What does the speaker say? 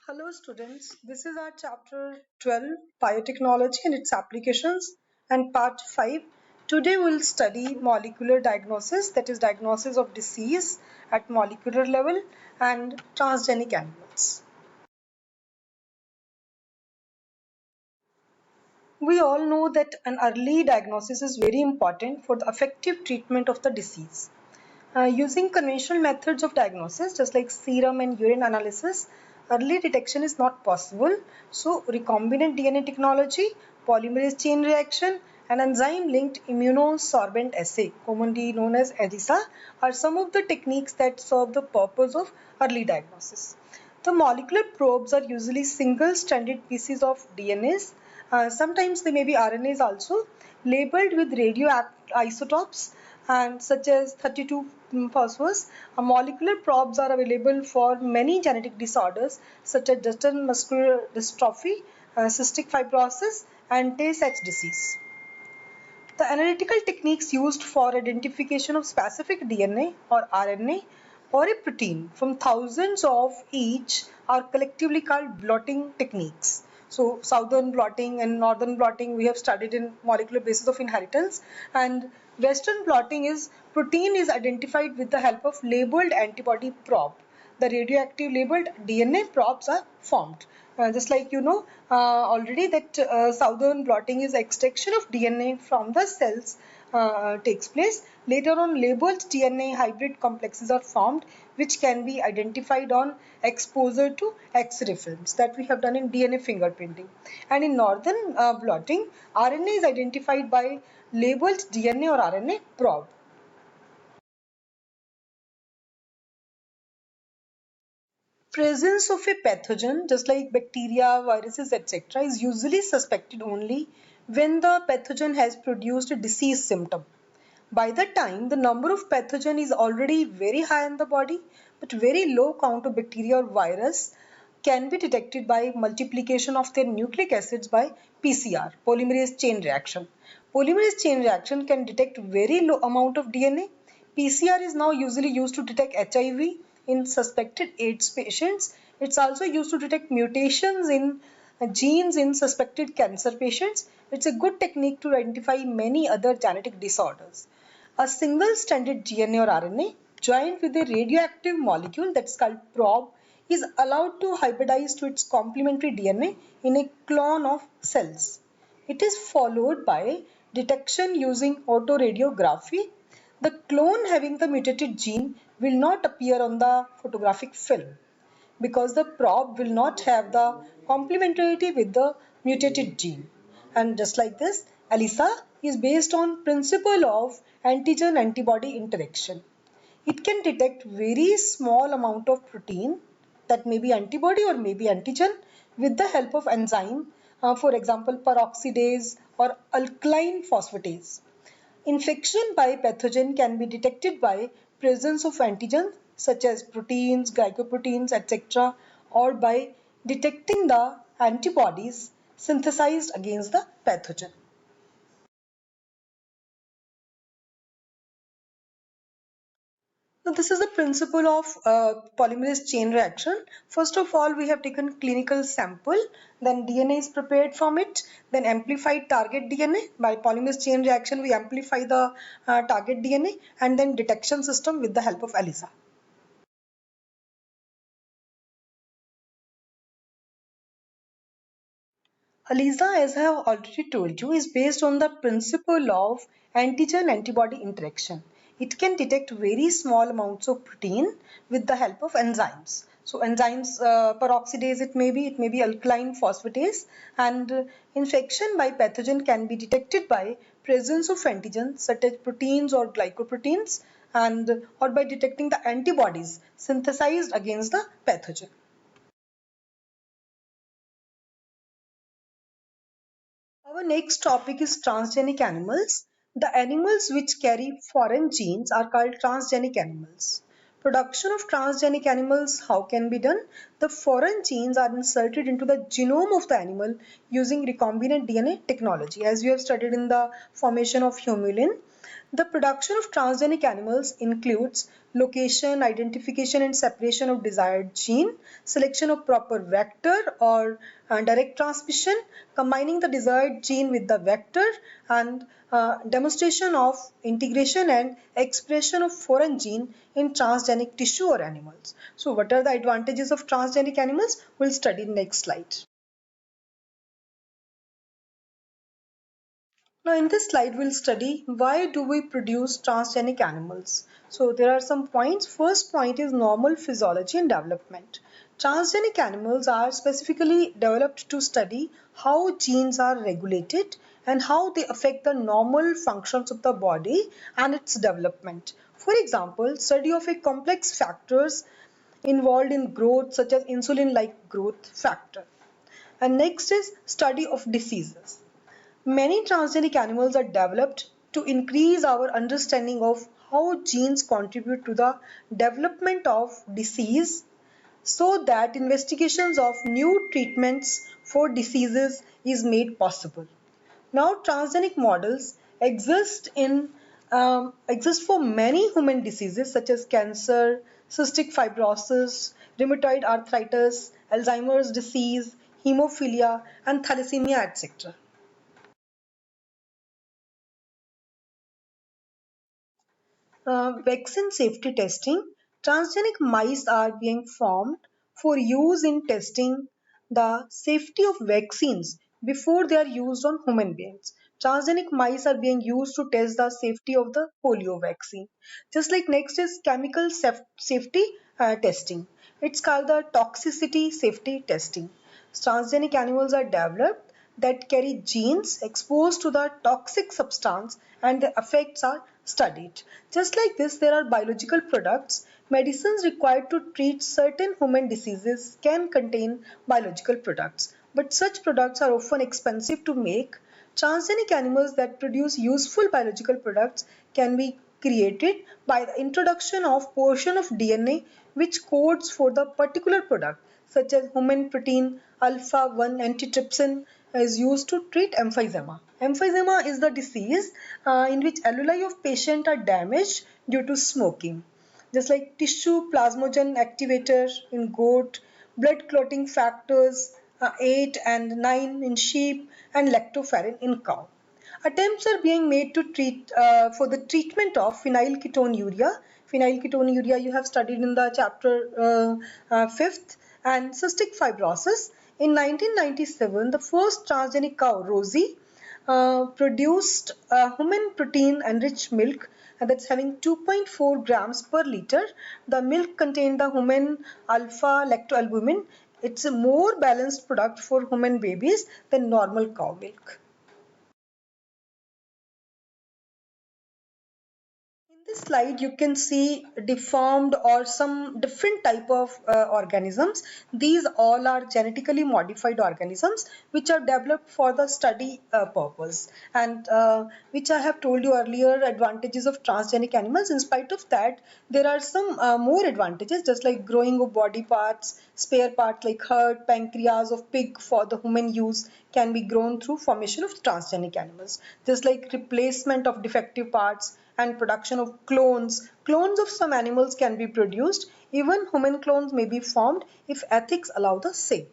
Hello students, this is our chapter 12 Biotechnology and its applications and part 5. Today we will study molecular diagnosis, that is diagnosis of disease at molecular level, and transgenic animals. We all know that an early diagnosis is very important for the effective treatment of the disease. Using conventional methods of diagnosis, just like serum and urine analysis, early detection is not possible. So, recombinant DNA technology, polymerase chain reaction, and enzyme-linked immunosorbent assay, commonly known as ELISA, are some of the techniques that serve the purpose of early diagnosis. The molecular probes are usually single-stranded pieces of DNAs. Sometimes they may be RNAs also, labeled with radioisotopes and such as 32 phosphorus. Molecular probes are available for many genetic disorders such as Duchenne muscular dystrophy, cystic fibrosis, and Tay-Sachs disease. The analytical techniques used for identification of specific DNA or RNA or a protein from thousands of each are collectively called blotting techniques. So southern blotting and northern blotting we have studied in molecular basis of inheritance, and western blotting is protein is identified with the help of labeled antibody probe. The radioactive labeled DNA probes are formed. Just like already that southern blotting is extraction of DNA from the cells takes place. Later on, labeled DNA hybrid complexes are formed which can be identified on exposure to X-ray films that we have done in DNA fingerprinting. And in northern blotting, RNA is identified by labeled DNA or RNA probe. Presence of a pathogen, just like bacteria, viruses, etc., is usually suspected only when the pathogen has produced a disease symptom. By the time the number of pathogen is already very high in the body, but very low count of bacteria or virus can be detected by multiplication of their nucleic acids by PCR, polymerase chain reaction. Polymerase chain reaction can detect very low amount of DNA. PCR is now usually used to detect HIV in suspected AIDS patients. It's also used to detect mutations in genes in suspected cancer patients. It's a good technique to identify many other genetic disorders. A single-stranded DNA or RNA joined with a radioactive molecule that's called probe is allowed to hybridize to its complementary DNA in a clone of cells. It is followed by detection using autoradiography. The clone having the mutated gene will not appear on the photographic film because the probe will not have the complementarity with the mutated gene. And just like this, ELISA is based on principle of antigen-antibody interaction. It can detect very small amount of protein that may be antibody or may be antigen with the help of enzyme, for example peroxidase or alkaline phosphatase. Infection by pathogen can be detected by presence of antigens such as proteins, glycoproteins, etc., or by detecting the antibodies synthesized against the pathogen. Now, this is the principle of polymerase chain reaction. First of all, we have taken clinical sample, then DNA is prepared from it, then amplified target DNA. By polymerase chain reaction, we amplify the target DNA and then detection system with the help of ELISA. ELISA, as I have already told you, is based on the principle of antigen-antibody interaction. It can detect very small amounts of protein with the help of enzymes. So enzymes, peroxidase it may be alkaline phosphatase, and infection by pathogen can be detected by presence of antigens such as proteins or glycoproteins, and or by detecting the antibodies synthesized against the pathogen. Our next topic is transgenic animals. The animals which carry foreign genes are called transgenic animals. Production of transgenic animals, how can be done? The foreign genes are inserted into the genome of the animal using recombinant DNA technology, as we have studied in the formation of humulin. The production of transgenic animals includes location, identification and separation of desired gene, selection of proper vector or direct transmission, combining the desired gene with the vector, and demonstration of integration and expression of foreign gene in transgenic tissue or animals. So what are the advantages of transgenic animals? We'll study in next slide. Now in this slide we'll study why do we produce transgenic animals. So there are some points. First point is normal physiology and development. Transgenic animals are specifically developed to study how genes are regulated and how they affect the normal functions of the body and its development. For example, study of a complex factors involved in growth such as insulin-like growth factor. And next is study of diseases. Many transgenic animals are developed to increase our understanding of how genes contribute to the development of disease so that investigations of new treatments for diseases is made possible. Now transgenic models exist for many human diseases such as cancer, cystic fibrosis, rheumatoid arthritis, Alzheimer's disease, hemophilia and thalassemia, etc. Vaccine safety testing. Transgenic mice are being formed for use in testing the safety of vaccines before they are used on human beings. Transgenic mice are being used to test the safety of the polio vaccine. Just like next is chemical safety testing. It's called the toxicity safety testing. Transgenic animals are developed that carry genes exposed to the toxic substance and the effects are studied. Just like this, there are biological products. Medicines required to treat certain human diseases can contain biological products, but such products are often expensive to make. Transgenic animals that produce useful biological products can be created by the introduction of portion of DNA which codes for the particular product, such as human protein alpha 1 antitrypsin is used to treat emphysema. Emphysema is the disease in which alveoli of patient are damaged due to smoking. Just like tissue plasmogen activator in goat, blood clotting factors 8 and 9 in sheep, and lactoferrin in cow. Attempts are being made to treat for the treatment of phenylketonuria. Phenylketonuria you have studied in the chapter 5th, and cystic fibrosis. In 1997, the first transgenic cow, Rosie, produced human protein enriched milk that's having 2.4 grams per liter. The milk contained the human alpha lactoalbumin. It's a more balanced product for human babies than normal cow milk. In this slide, you can see deformed or some different type of organisms. These all are genetically modified organisms which are developed for the study purpose, and which I have told you earlier advantages of transgenic animals. In spite of that, there are some more advantages, just like growing of body parts, spare parts like heart, pancreas of pig for the human use can be grown through formation of transgenic animals. Just like replacement of defective parts and production of clones. Clones of some animals can be produced. Even human clones may be formed if ethics allow the same.